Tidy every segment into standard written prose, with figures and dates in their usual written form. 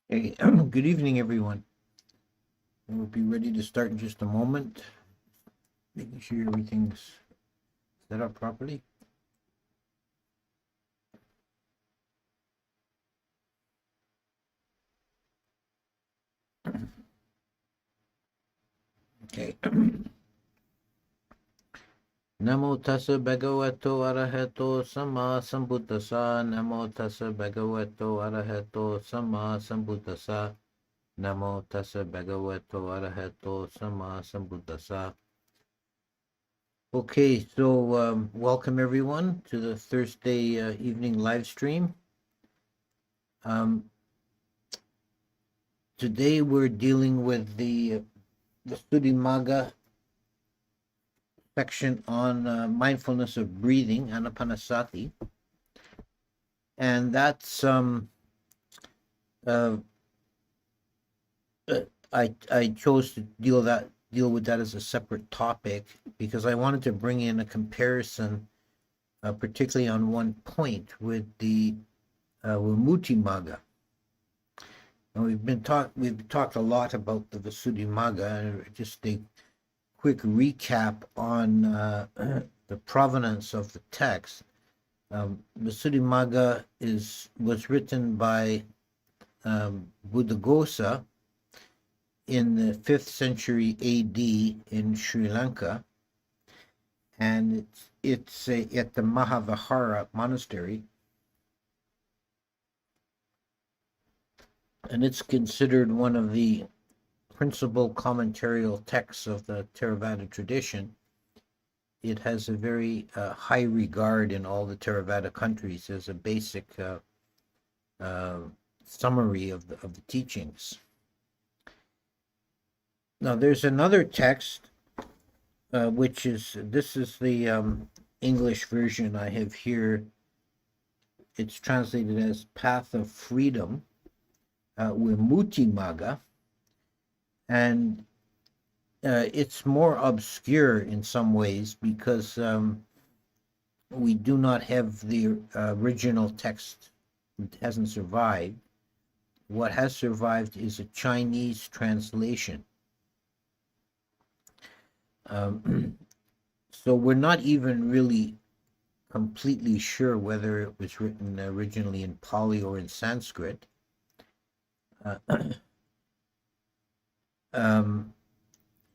Hey, good evening, everyone. We'll be ready to start in just a moment, making sure everything's set up properly. Okay. Namo tassa bhagavato arahato sama sambuddhassa. Namo tassa bhagavato arahato sama sambuddhassa. Namo tassa bhagavato arahato sama sambuddhassa. Okay, so welcome everyone to the Thursday evening live stream. Today we're dealing with the Vissudhimagga section on mindfulness of breathing, Anapanasati, and that's uh, I chose to deal with that as a separate topic because I wanted to bring in a comparison, particularly on one point with the Vissudhimagga. And we've talked a lot about the Vissudhimagga. Just a quick recap on the provenance of the text. Vissudhimagga was written by Buddhaghosa in the 5th century AD in Sri Lanka, and it's at the Mahavihara monastery, and it's considered one of the principal commentarial texts of the Theravada tradition. It has a very high regard in all the Theravada countries as a basic summary of the teachings. Now, there's another text, this is the English version I have here. It's translated as Path of Freedom, Vissudhimagga, and it's more obscure in some ways because we do not have the original text. It hasn't survived. What has survived is a Chinese translation. So we're not even really completely sure whether it was written originally in Pali or in Sanskrit.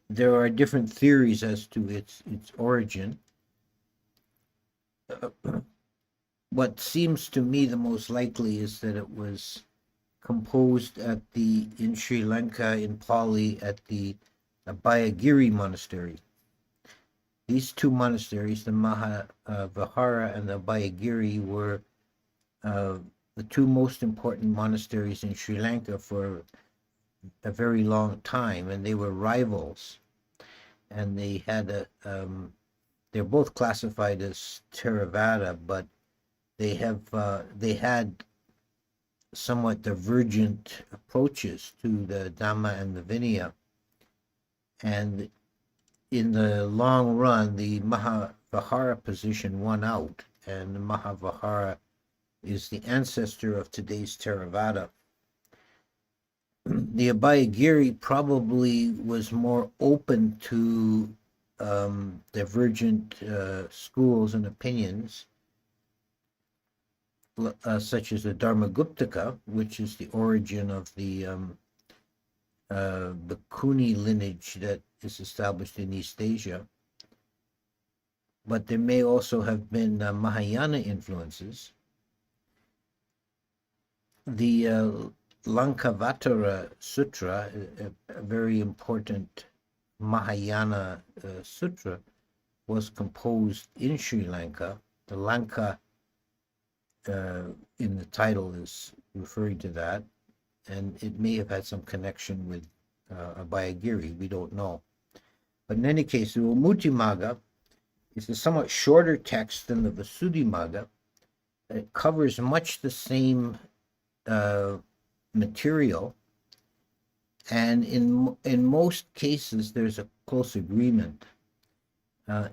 There are different theories as to its origin. What seems to me the most likely is that it was composed in Sri Lanka, in Pali, at the Abhayagiri monastery. These two monasteries, the Mahavihara and the Abhayagiri, were the two most important monasteries in Sri Lanka for a very long time, and they were rivals. And they had they're both classified as Theravada, but they had somewhat divergent approaches to the Dhamma and the Vinaya. And in the long run, the Mahavihara position won out, and the Mahavihara is the ancestor of today's Theravada. The Abhayagiri probably was more open to divergent schools and opinions, such as the Dharmaguptaka, which is the origin of the Bhikkhuni lineage that is established in East Asia. But there may also have been Mahayana influences. The Lankavatara Sutra, a very important Mahayana sutra, was composed in Sri Lanka. The Lanka in the title is referring to that, and it may have had some connection with Abhayagiri, we don't know. But in any case, the Vissudhimagga is a somewhat shorter text than the Vissudhimagga. It covers much the same material, and in most cases there's a close agreement.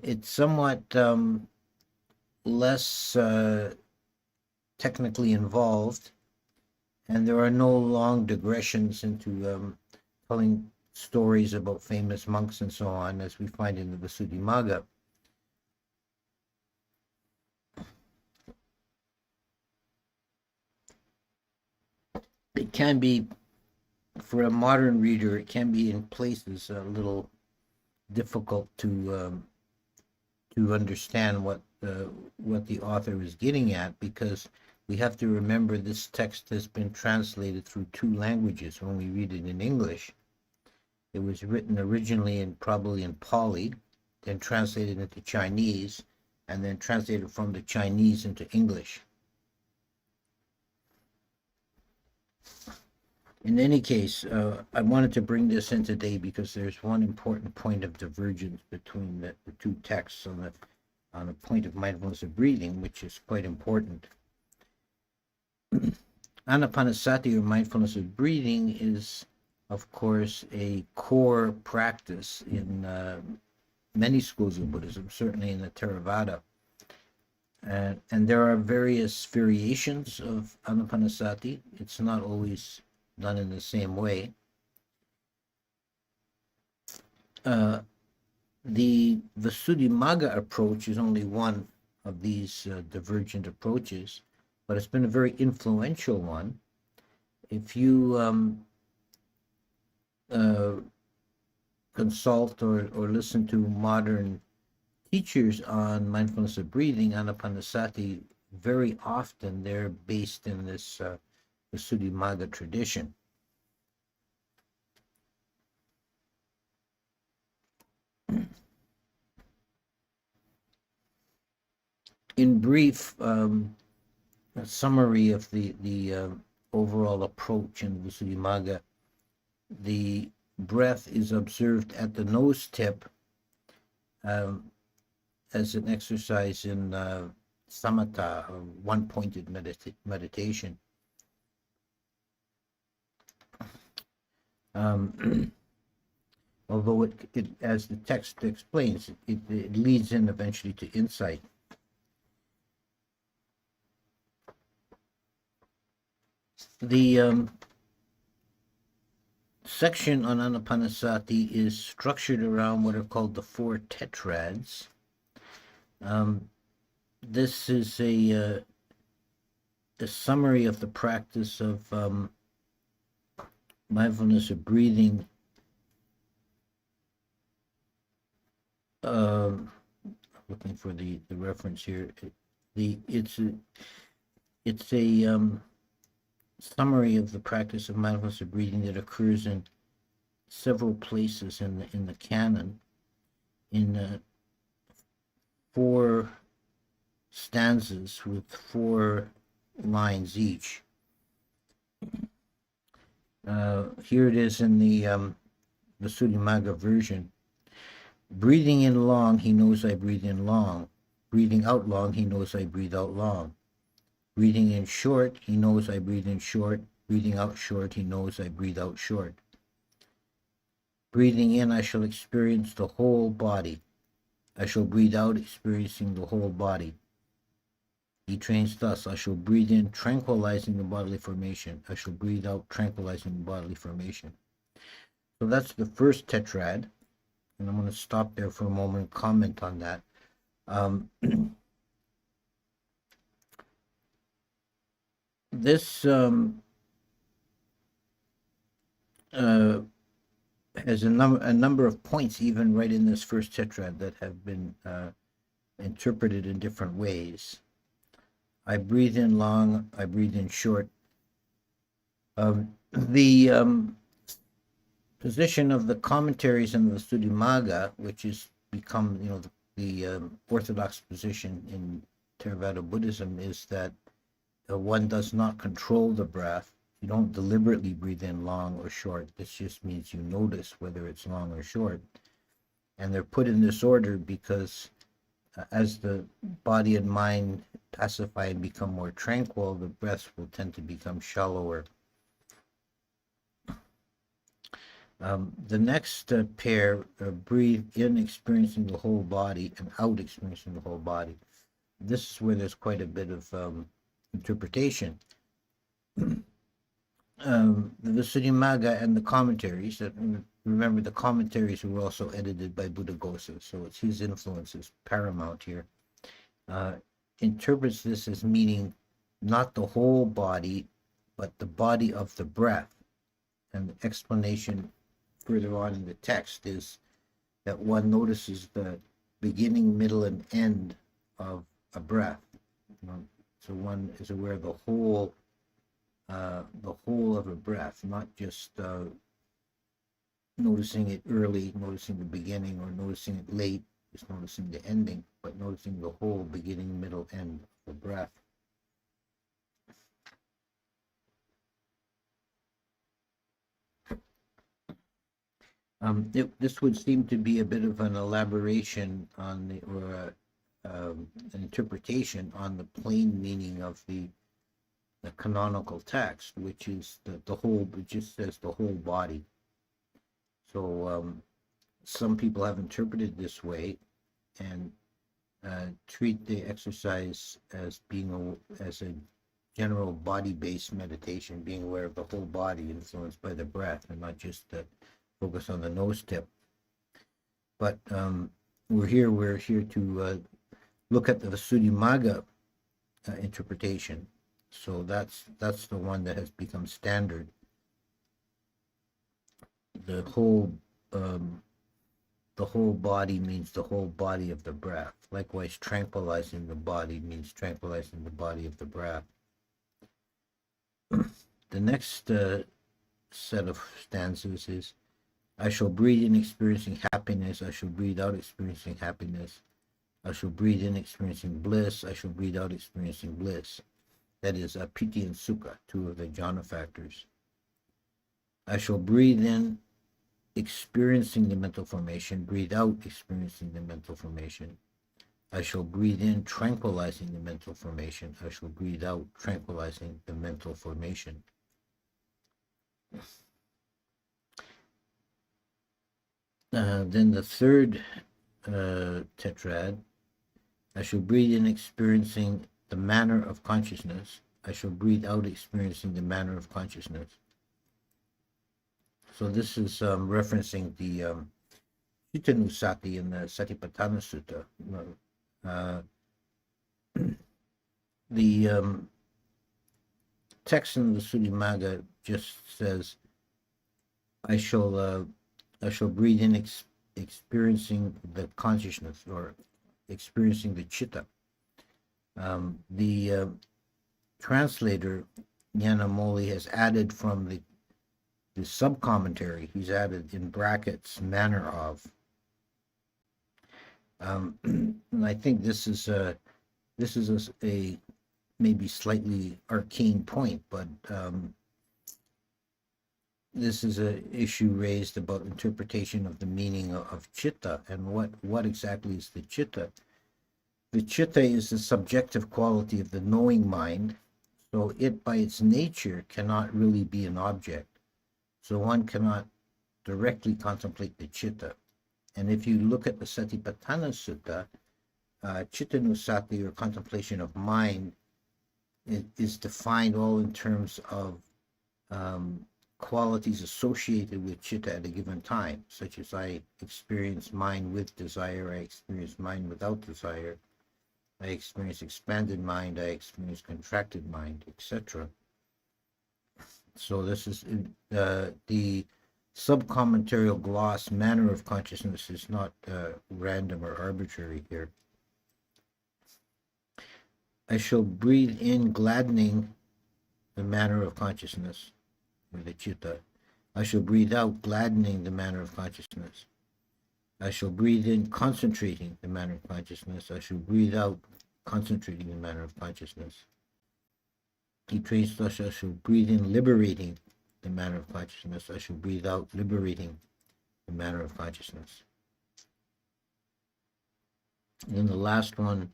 It's somewhat less technically involved, and there are no long digressions into telling stories about famous monks and so on, as we find in the Vissudhimagga. It can be, for a modern reader, it can be in places a little difficult to understand what the author is getting at, because we have to remember this text has been translated through two languages. When we read it in English, it was written originally probably in Pali, then translated into Chinese, and then translated from the Chinese into English. In any case, I wanted to bring this in today because there's one important point of divergence between the two texts on a point of mindfulness of breathing, which is quite important. Anapanasati, or mindfulness of breathing, is, of course, a core practice in many schools of Buddhism, certainly in the Theravada. And there are various variations of Anapanasati. It's not always done in the same way. The Vissudhimagga approach is only one of these divergent approaches, but it's been a very influential one. If you consult or listen to modern teachers on mindfulness of breathing, Anapanasati, very often they're based in this Vissudhimagga tradition. In brief, a summary of the overall approach in Vissudhimagga: the breath is observed at the nose tip as an exercise in samatha, or one-pointed meditation. Although it, as the text explains, it leads in eventually to insight. The section on Anapanasati is structured around what are called the four tetrads. This is a summary of the practice of mindfulness of breathing. Looking for the reference here. It's a summary of the practice of mindfulness of breathing that occurs in several places in the canon, in 4 stanzas with 4 lines each. Here it is in the Vissudhimagga version. Breathing in long, he knows I breathe in long. Breathing out long, he knows I breathe out long. Breathing in short, he knows I breathe in short. Breathing out short, he knows I breathe out short. Breathing in, I shall experience the whole body. I shall breathe out, experiencing the whole body. He trains thus: I shall breathe in, tranquilizing the bodily formation. I shall breathe out, tranquilizing the bodily formation. So that's the first tetrad, and I'm going to stop there for a moment and comment on that. This has a number of points, even right in this first tetrad, that have been interpreted in different ways. I breathe in long, I breathe in short. The position of the commentaries in the Vissudhimagga, which has become, the orthodox position in Theravada Buddhism, is that one does not control the breath. You don't deliberately breathe in long or short. This just means you notice whether it's long or short. And they're put in this order because as the body and mind pacify and become more tranquil, the breath will tend to become shallower. The next pair, breathe in, experiencing the whole body, and out, experiencing the whole body. This is where there's quite a bit of interpretation. the Vissudhimagga and the commentaries. Remember, the commentaries were also edited by Buddhaghosa, so it's his influence is paramount here. Uh, interprets this as meaning not the whole body, but the body of the breath. And the explanation further on in the text is that one notices the beginning, middle, and end of a breath. So one is aware of the whole of a breath, not just noticing it early, noticing the beginning, or noticing it late, just noticing the ending, but noticing the whole beginning, middle, end of the breath. This would seem to be a bit of an elaboration on the, or an interpretation on the plain meaning of the canonical text, which is the whole, it just says the whole body. So some people have interpreted this way and treat the exercise as being as a general body-based meditation, being aware of the whole body influenced by the breath and not just focus on the nose tip. But we're here to look at the Vissudhimagga interpretation. So that's the one that has become standard. The whole body means the whole body of the breath. Likewise, tranquilizing the body means tranquilizing the body of the breath. The next set of stanzas is, I shall breathe in experiencing happiness, I shall breathe out experiencing happiness, I shall breathe in experiencing bliss, I shall breathe out experiencing bliss. That is piti and sukha, two of the jhana factors. I shall breathe in experiencing the mental formation, breathe out experiencing the mental formation. I shall breathe in tranquilizing the mental formation, I shall breathe out tranquilizing the mental formation. Then the third tetrad, I shall breathe in experiencing the manner of consciousness, I shall breathe out experiencing the manner of consciousness. So this is referencing the Anapanasati in the Satipatthana Sutta. The text in the Vissudhimagga just says, I shall breathe in experiencing the consciousness, or experiencing the chitta. The translator, Nyanamoli, has added from the sub-commentary, he's added in brackets, manner of. And I think this is a maybe slightly arcane point, but this is an issue raised about interpretation of the meaning of chitta, and what exactly is the chitta. The chitta is the subjective quality of the knowing mind, so it by its nature cannot really be an object. So one cannot directly contemplate the chitta. And if you look at the Satipatthana Sutta, Chittanusati, or contemplation of mind, is defined all in terms of qualities associated with chitta at a given time, such as I experience mind with desire, I experience mind without desire, I experience expanded mind, I experience contracted mind, etc. So this is the subcommentarial gloss, manner of consciousness, is not random or arbitrary here. I shall breathe in gladdening the manner of consciousness, or the chitta. I shall breathe out gladdening the manner of consciousness. I shall breathe in concentrating the manner of consciousness. I shall breathe out concentrating the manner of consciousness. He trains thus, I shall breathe in liberating the manner of consciousness. I shall breathe out liberating the manner of consciousness. And then the last one,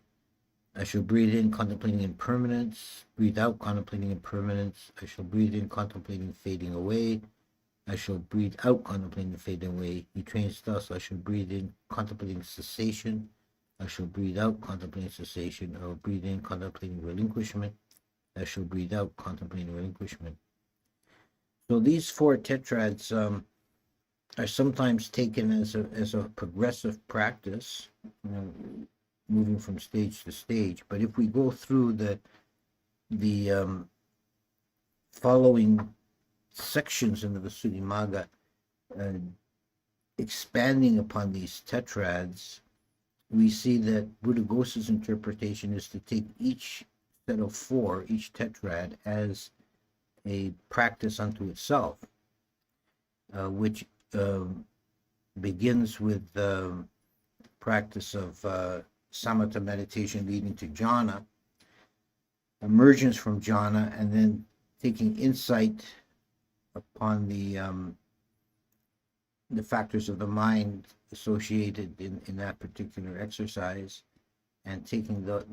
I shall breathe in contemplating impermanence, breathe out contemplating impermanence. I shall breathe in contemplating fading away. I shall breathe out contemplating fading away. He trains thus, I shall breathe in contemplating cessation. I shall breathe out contemplating cessation. I will breathe in contemplating relinquishment. I shall breathe out contemplating relinquishment. So these four tetrads are sometimes taken as a progressive practice, moving from stage to stage. But if we go through the following sections in the Vissudhimagga, expanding upon these tetrads, we see that Buddhaghosa's interpretation is to take each set of four, each tetrad, as a practice unto itself, which begins with the practice of samatha meditation leading to jhana, emergence from jhana, and then taking insight upon the factors of the mind associated in that particular exercise, and taking that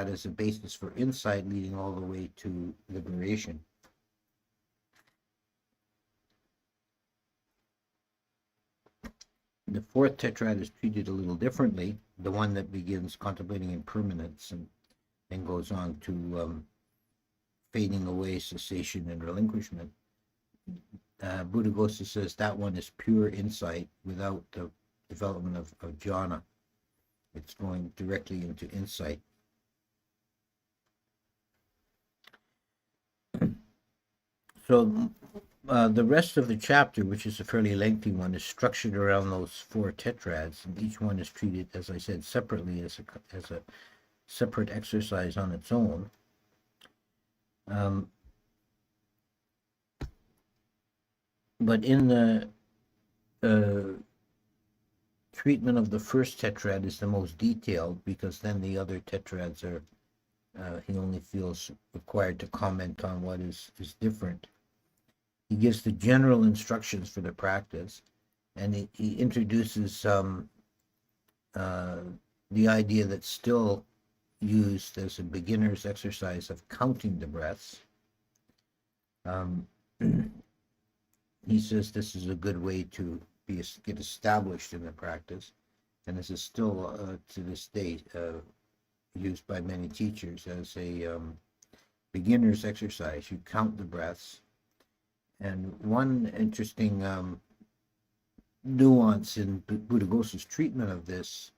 as a basis for insight, leading all the way to liberation. The fourth tetrad is treated a little differently, the one that begins contemplating impermanence and goes on to fading away, cessation, and relinquishment. Buddhaghosa says that one is pure insight without the development of jhana. It's going directly into insight. So the rest of the chapter, which is a fairly lengthy one, is structured around those four tetrads, and each one is treated, as I said, separately as a separate exercise on its own. But in the treatment of the first tetrad is the most detailed, because then the other tetrads are, he only feels required to comment on what is different. He gives the general instructions for the practice, and he introduces the idea that's still used as a beginner's exercise of counting the breaths. He says this is a good way to get established in the practice, and this is still to this day used by many teachers as a beginner's exercise. You count the breaths. And one interesting nuance in Buddhaghosa's treatment of this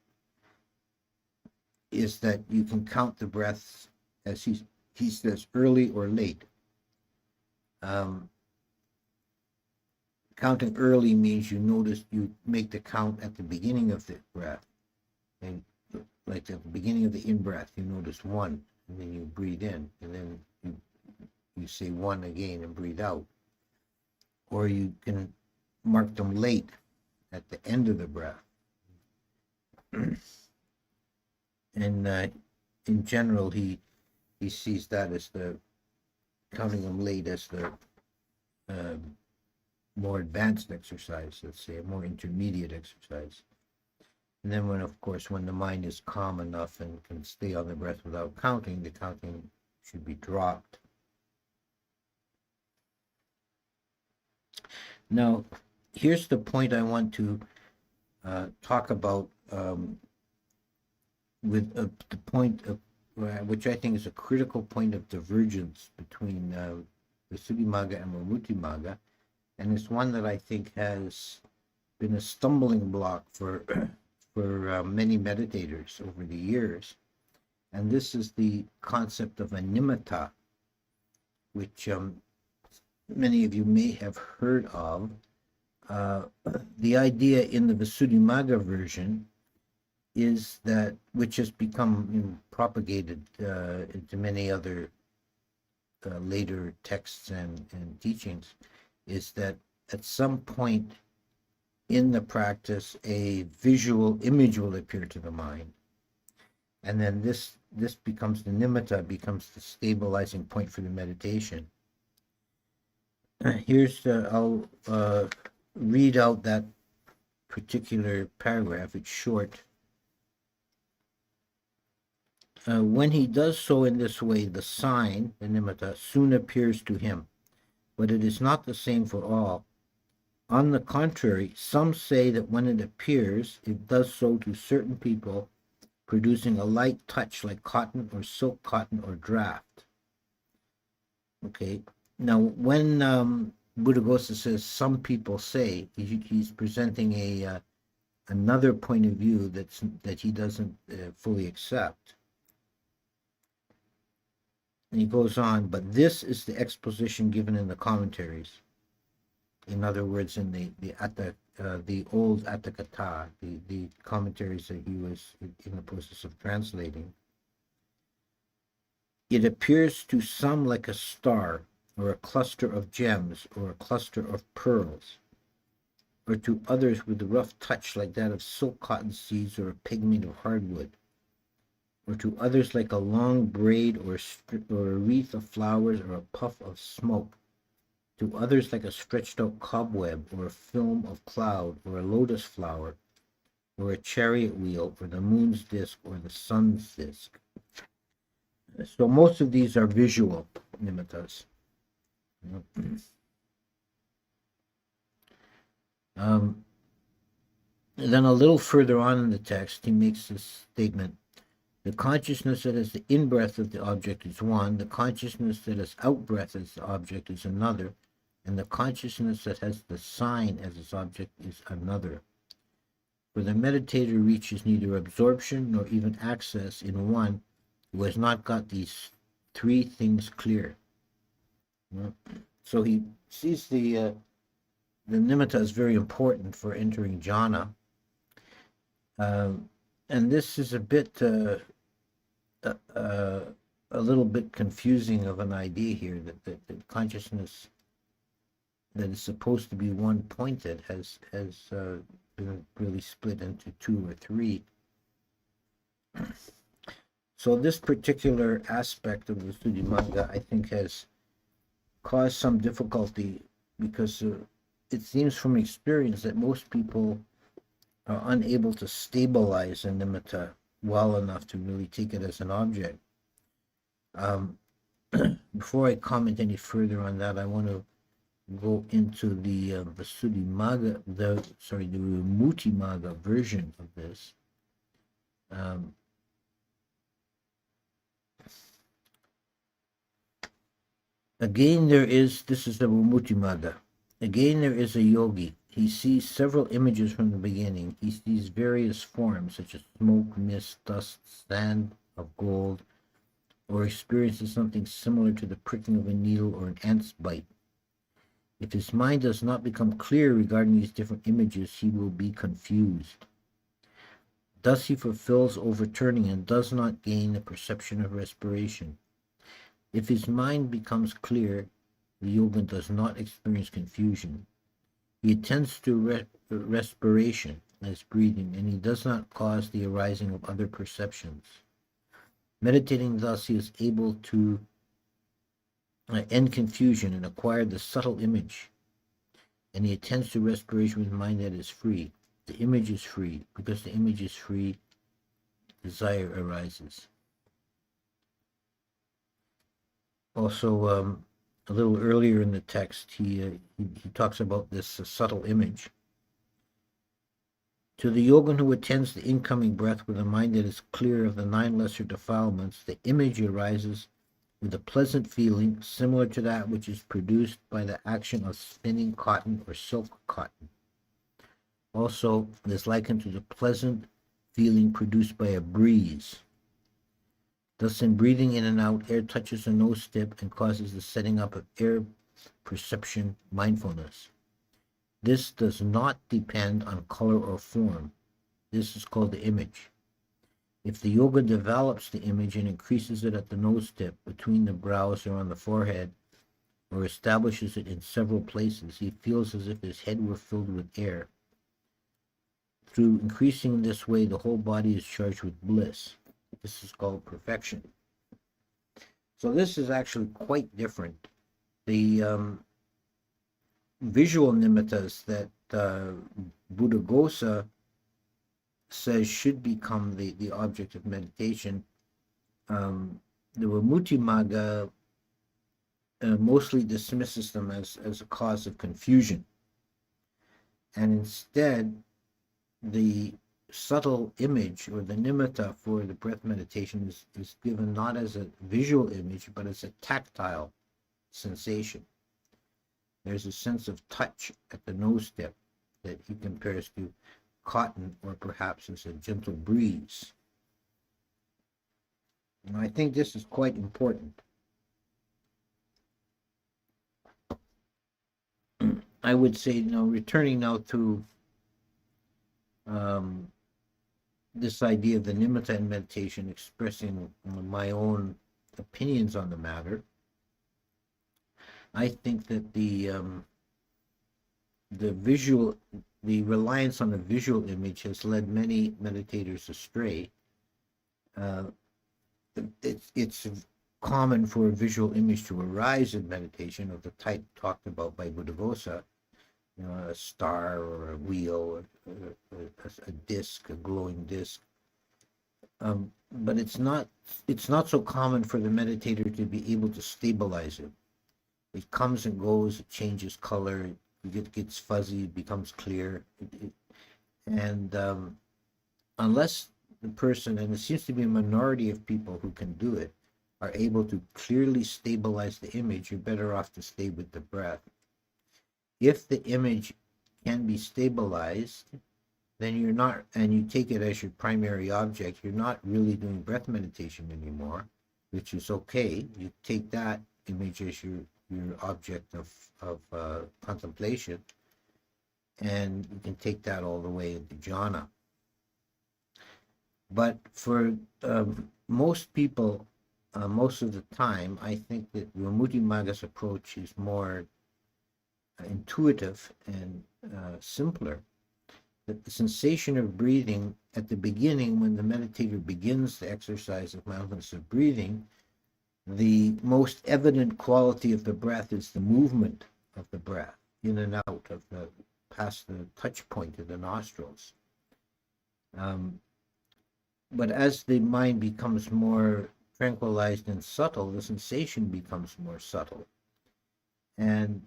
is that you can count the breaths, as he says, early or late. Counting early means you make the count at the beginning of the breath. And like at the beginning of the in-breath, you notice one, and then you breathe in, and then you say one again and breathe out. Or you can mark them late at the end of the breath. And in general, he sees that as counting them late as the more advanced exercise, let's say, a more intermediate exercise. And then when the mind is calm enough and can stay on the breath without counting, the counting should be dropped. Now, here's the point I want to talk about with the point of which I think is a critical point of divergence between Vissudhimagga and Vimuttimagga, and it's one that I think has been a stumbling block for many meditators over the years, and this is the concept of a nimitta, which many of you may have heard of. The idea in the Vissudhimagga version is that, which has become propagated into many other later texts and teachings, is that at some point in the practice a visual image will appear to the mind, and then this becomes the nimitta, becomes the stabilizing point for the meditation. I'll read out that particular paragraph. It's short. When he does so in this way, the sign, the nimitta, soon appears to him, but it is not the same for all. On the contrary, some say that when it appears, it does so to certain people, producing a light touch like cotton or silk cotton or draft. Okay. Now, when Buddhaghosa says some people say he's presenting another point of view that he doesn't fully accept. And he goes on, but this is the exposition given in the commentaries. In other words, in the old Atthakatha, the commentaries that he was in the process of translating. It appears to some like a star, or a cluster of gems, or a cluster of pearls, or to others with a rough touch like that of silk cotton seeds or a pigment of hardwood, or to others like a long braid or a wreath of flowers or a puff of smoke, to others like a stretched out cobweb or a film of cloud or a lotus flower or a chariot wheel or the moon's disk or the sun's disk. So most of these are visual nimittas. Then a little further on in the text, he makes this statement: the consciousness that has the in-breath of the object is one, the consciousness that has out-breath as the object is another, and the consciousness that has the sign as its object is another. For the meditator reaches neither absorption nor even access in one who has not got these three things clear. So he sees the nimitta is very important for entering jhana. And this is a bit a little bit confusing of an idea here, that consciousness that is supposed to be one-pointed has been really split into two or three. So this particular aspect of the Vissudhimagga, I think, has caused some difficulty, because it seems from experience that most people are unable to stabilize a nimitta well enough to really take it as an object. Before I comment any further on that, I want to go into the Vissudhimagga, the Vimuttimagga version of this. Again, this is the Vimuttimagga. Again, there is a yogi. He sees several images from the beginning. He sees various forms, such as smoke, mist, dust, sand of gold, or experiences something similar to the pricking of a needle or an ant's bite. If his mind does not become clear regarding these different images, he will be confused. Thus he fulfills overturning and does not gain the perception of respiration. If his mind becomes clear, the yogin does not experience confusion. He attends to respiration as breathing, and he does not cause the arising of other perceptions. Meditating thus, he is able to end confusion and acquire the subtle image, and he attends to respiration with a mind that is free. The image is free. Because the image is free, desire arises. Also, a little earlier in the text, he talks about this subtle image. To the yogin who attends the incoming breath with a mind that is clear of the 9 lesser defilements, the image arises with a pleasant feeling similar to that which is produced by the action of spinning cotton or silk cotton. Also, it is likened to the pleasant feeling produced by a breeze. Thus, in breathing in and out, air touches the nose tip and causes the setting up of air perception mindfulness. This does not depend on color or form. This is called the image. If the yoga develops the image and increases it at the nose tip, between the brows or on the forehead, or establishes it in several places, he feels as if his head were filled with air. Through increasing in this way, the whole body is charged with bliss. This is called perfection. So this is actually quite different. The visual nimittas that Buddhaghosa says should become the object of meditation, the Vimuttimagga mostly dismisses them as a cause of confusion. And instead, the subtle image, or the nimitta for the breath meditation, is given not as a visual image, but as a tactile sensation. there's a sense of touch at the nose tip that he compares to cotton, or perhaps as a gentle breeze. And I think this is quite important. I would say, returning now to this idea of the nimitta in meditation, expressing my own opinions on the matter, I think that the reliance on the visual image has led many meditators astray. It's common for a visual image to arise in meditation of the type talked about by Buddhaghosa, a star or a wheel, or a disc, a glowing disc. But it's not so common for the meditator to be able to stabilize it. It comes and goes, it changes color, it gets fuzzy, it becomes clear. And unless the person, and it seems to be a minority of people who can do it, are able to clearly stabilize the image, you're better off to stay with the breath. If the image can be stabilized, then you're not, and you take it as your primary object, you're not really doing breath meditation anymore, which is okay. You take that image as your object of contemplation, and you can take that all the way into jhana. But for most people, most of the time, I think that Vissudhimagga's approach is more intuitive and simpler. That the sensation of breathing at the beginning, when the meditator begins the exercise of mindfulness of breathing, the most evident quality of the breath is the movement of the breath in and out of past the touch point of the nostrils. But as the mind becomes more tranquilized and subtle, the sensation becomes more subtle. And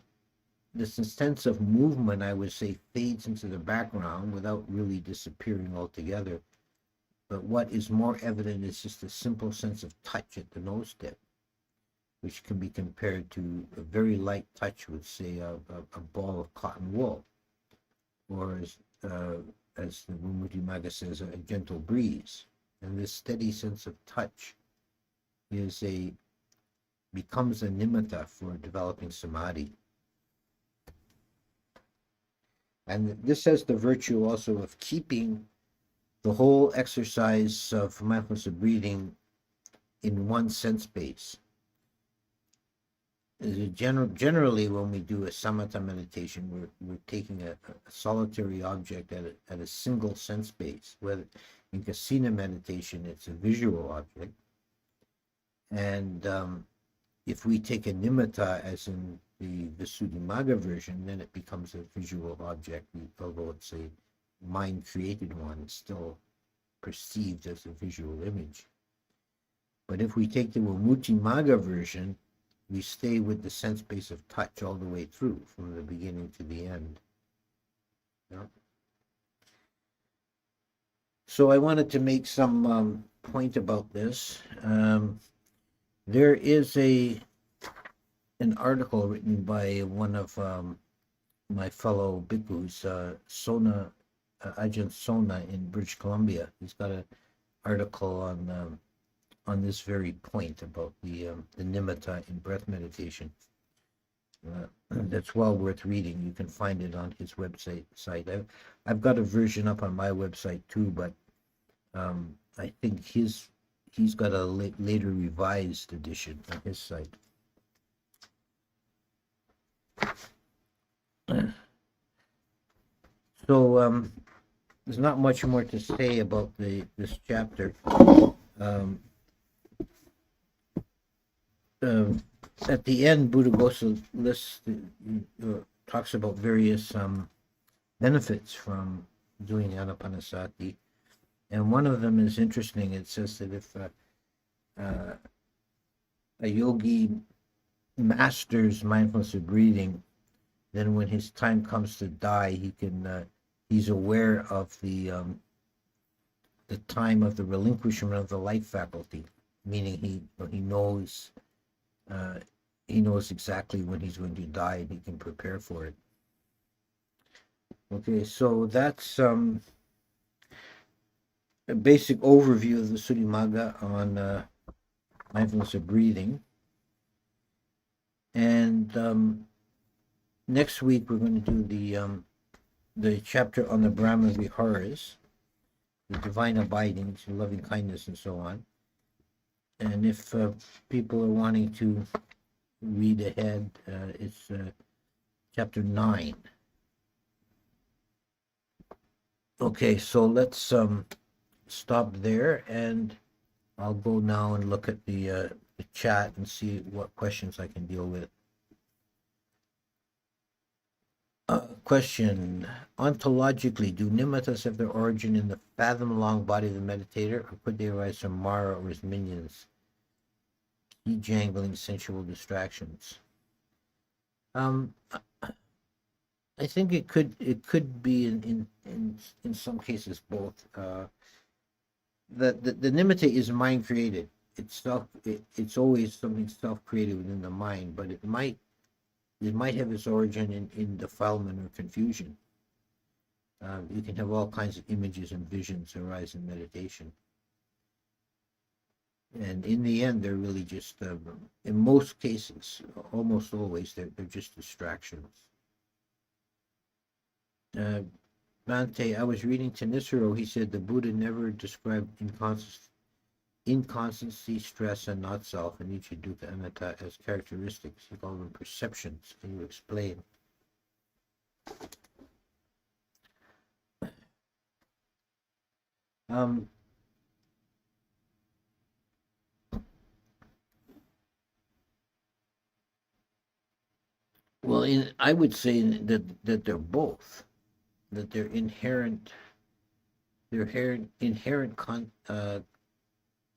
the sense of movement, I would say, fades into the background without really disappearing altogether. But what is more evident is just a simple sense of touch at the nose tip, which can be compared to a very light touch with, say, a ball of cotton wool, or as the Vissudhimagga says, a gentle breeze. And this steady sense of touch becomes a nimitta for developing samadhi. And this has the virtue also of keeping the whole exercise of mindfulness of breathing in one sense base. Generally, when we do a samatha meditation, we're taking a solitary object at a single sense base. Whether in kasina meditation, it's a visual object. And if we take a nimitta, as in the Vissudhimagga version, then it becomes a visual object. Although it's a mind-created one, it's still perceived as a visual image. But if we take the Vissudhimagga version, we stay with the sense base of touch all the way through, from the beginning to the end. Yeah. So I wanted to make some point about this. There is an article written by one of my fellow bhikkhus, Ajahn Sona in British Columbia. He's got an article on this very point about the nimitta in breath meditation. That's well worth reading. You can find it on his website. I've got a version up on my website too, but I think he's got a later revised edition on his site. So there's not much more to say about this chapter. At the end, Buddhaghosa talks about various benefits from doing Anapanasati, and one of them is interesting. It says that if a yogi masters mindfulness of breathing, then when his time comes to die, he's aware of the time of the relinquishment of the life faculty, meaning he knows he knows exactly when he's going to die and he can prepare for it. Okay, so that's a basic overview of the Vissudhimagga on mindfulness of breathing. And next week we're going to do the chapter on the Brahma Viharas, the divine abidings, loving kindness, and so on. And if people are wanting to read ahead, it's chapter 9. Okay, so let's stop there, and I'll go now and look at the chat and see what questions I can deal with. Question: ontologically, do nimittas have their origin in the fathom-long body of the meditator, or could they arise from Mara or his minions, key jangling sensual distractions? I think it could be in some cases both. The nimitta is mind created. It's always something self created within the mind, but it might have its origin in defilement or confusion. You can have all kinds of images and visions arise in meditation, and in the end, they're really just, in most cases, almost always, they're just distractions. Bante, I was reading Tanisaro. He said the Buddha never described inconstancy, stress, and not self, and each dukkha anatta as characteristics. He called them perceptions. Can you explain? Well, I would say that they're both, that they're inherent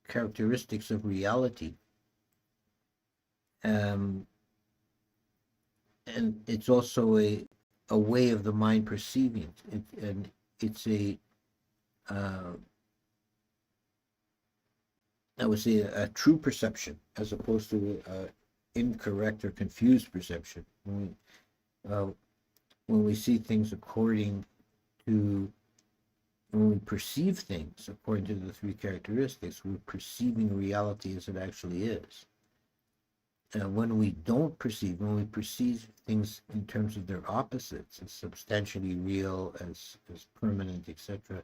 characteristics of reality, and it's also a way of the mind perceiving it, and it's I would say a true perception as opposed to incorrect or confused perception. When we see things according to, when we perceive things according to the three characteristics, we're perceiving reality as it actually is. And when we perceive things in terms of their opposites, as substantially real, as permanent, etc.,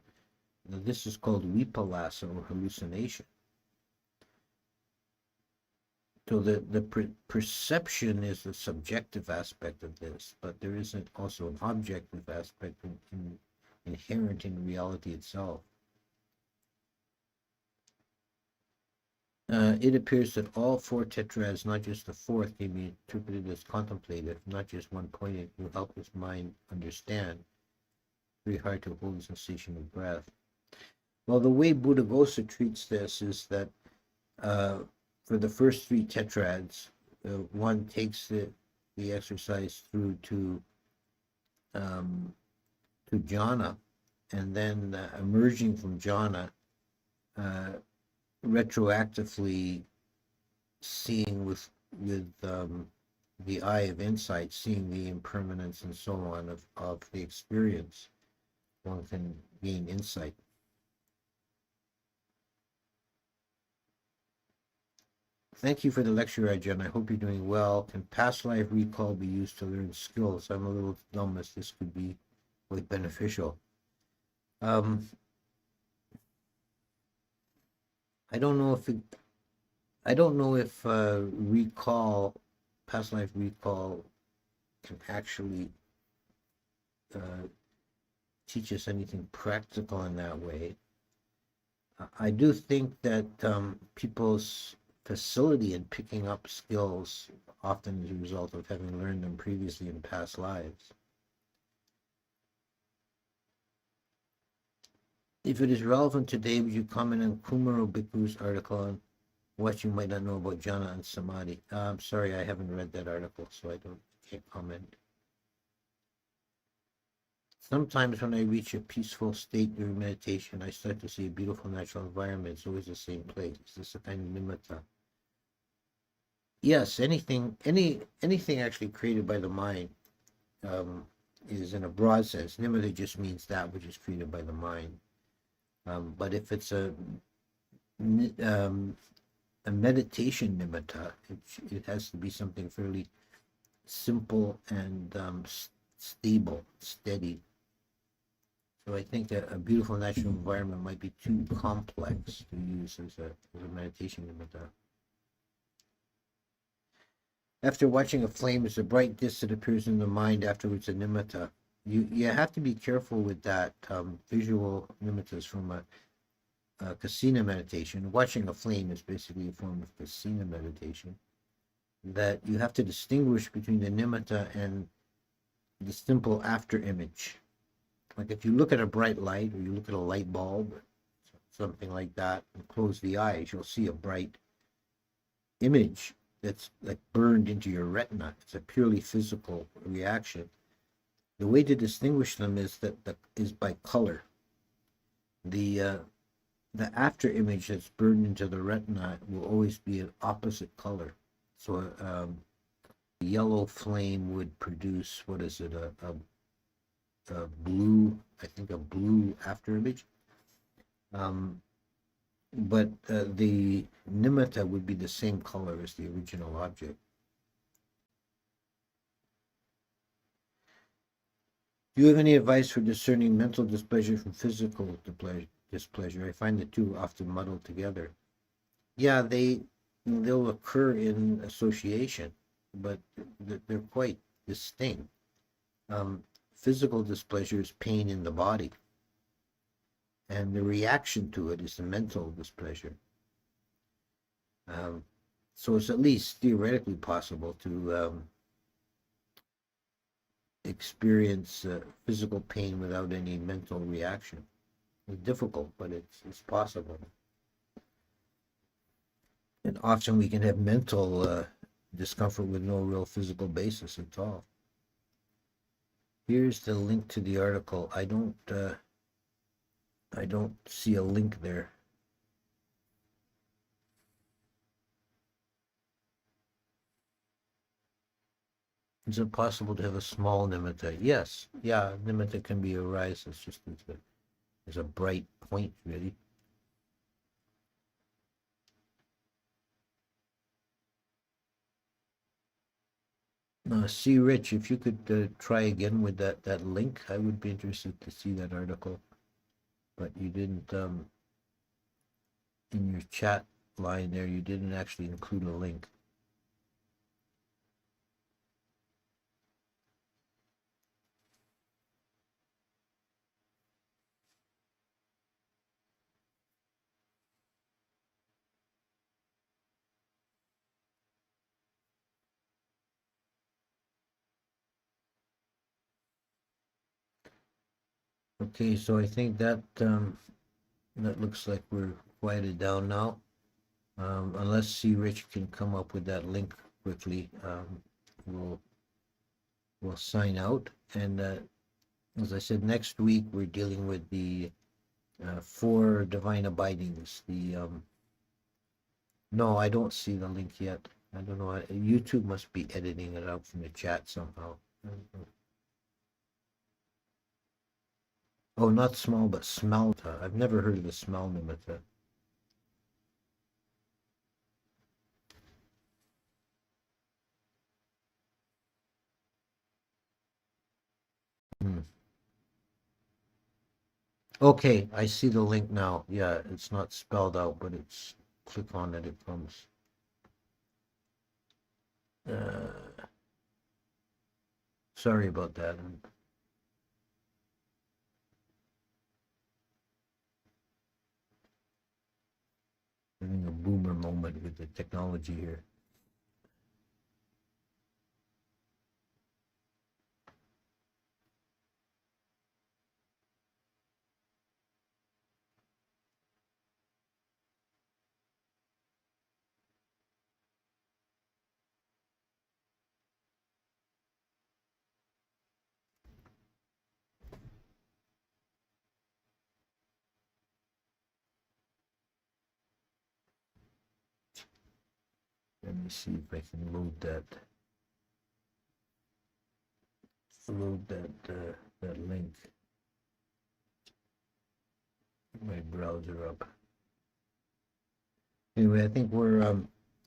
this is called vipallasa, or hallucination. So the perception is the subjective aspect of this, but there is also an objective aspect inherent in reality itself. It appears that all four tetrads, not just the fourth, can be interpreted as contemplative, not just one pointed, will help his mind understand. Very hard to hold the sensation of breath. Well, the way Buddhaghosa treats this is that for the first three tetrads, one takes the exercise through to jhana, and then emerging from jhana, retroactively seeing with the eye of insight, seeing the impermanence and so on of the experience, one can gain insight. Thank you for the lecture, Ajahn. I hope you're doing well. Can past life recall be used to learn skills? I'm a little dumb as this could be quite beneficial. I don't know if recall, past life recall, can actually teach us anything practical in that way. I do think that people's facility in picking up skills often is a result of having learned them previously in past lives. If it is relevant today, would you comment on Kumaro Bhikkhu's article on what you might not know about jhana and samadhi? I'm sorry, I haven't read that article, so I can't comment. Sometimes when I reach a peaceful state during meditation, I start to see a beautiful natural environment. It's always the same place. Is this a kind of nimitta? Yes, anything actually created by the mind um, is in a broad sense. Nimitta just means that which is created by the mind. But if it's um, a meditation nimitta, it has to be something fairly simple and stable, steady. So I think a beautiful natural environment might be too complex to use as a meditation nimitta. After watching a flame is a bright disk that appears in the mind afterwards a nimitta. You have to be careful with that visual nimittas from a kasina meditation. Watching a flame is basically a form of kasina meditation. That you have to distinguish between the nimitta and the simple after image. Like if you look at a bright light or you look at a light bulb, something like that, and close the eyes, you'll see a bright image that's like burned into your retina. It's a purely physical reaction. The way to distinguish them is by color. The the after image that's burned into the retina will always be an opposite color. So a yellow flame would produce, what is it, a blue, I think a blue after image. But the nimitta would be the same color as the original object. Do you have any advice for discerning mental displeasure from physical displeasure? I find the two often muddled together. Yeah, they'll occur in association, but they're quite distinct. Um, Physical displeasure is pain in the body, and the reaction to it is the mental displeasure. Um, so it's at least theoretically possible to experience physical pain without any mental reaction. It's difficult, but it's possible. And often we can have mental discomfort with no real physical basis at all. Here's the link to the article. I don't see a link there. Is it possible to have a small nimitta? Yes. Yeah, nimitta can be arise. It's just as a bright point, really. See, Rich, if you could try again with that link, I would be interested to see that article. But you didn't, in your chat line there, you didn't actually include a link. Okay, so I think that looks like we're quieted down now. Unless C. Rich can come up with that link quickly, we'll sign out. And as I said, next week we're dealing with the four divine abidings. No, I don't see the link yet. I don't know. YouTube must be editing it out from the chat somehow. Oh, not small, but smelta. I've never heard of the smell nimitta. Hmm. Okay, I see the link now. Yeah, it's not spelled out, but it's click on it, it comes. Sorry about that. I'm having a boomer moment with the technology here. Let me see if I can load that that link. My browser up. Anyway, I think we're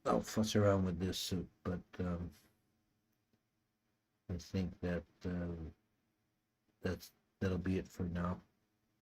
I'll fuss around with this, but I think that that'll be it for now.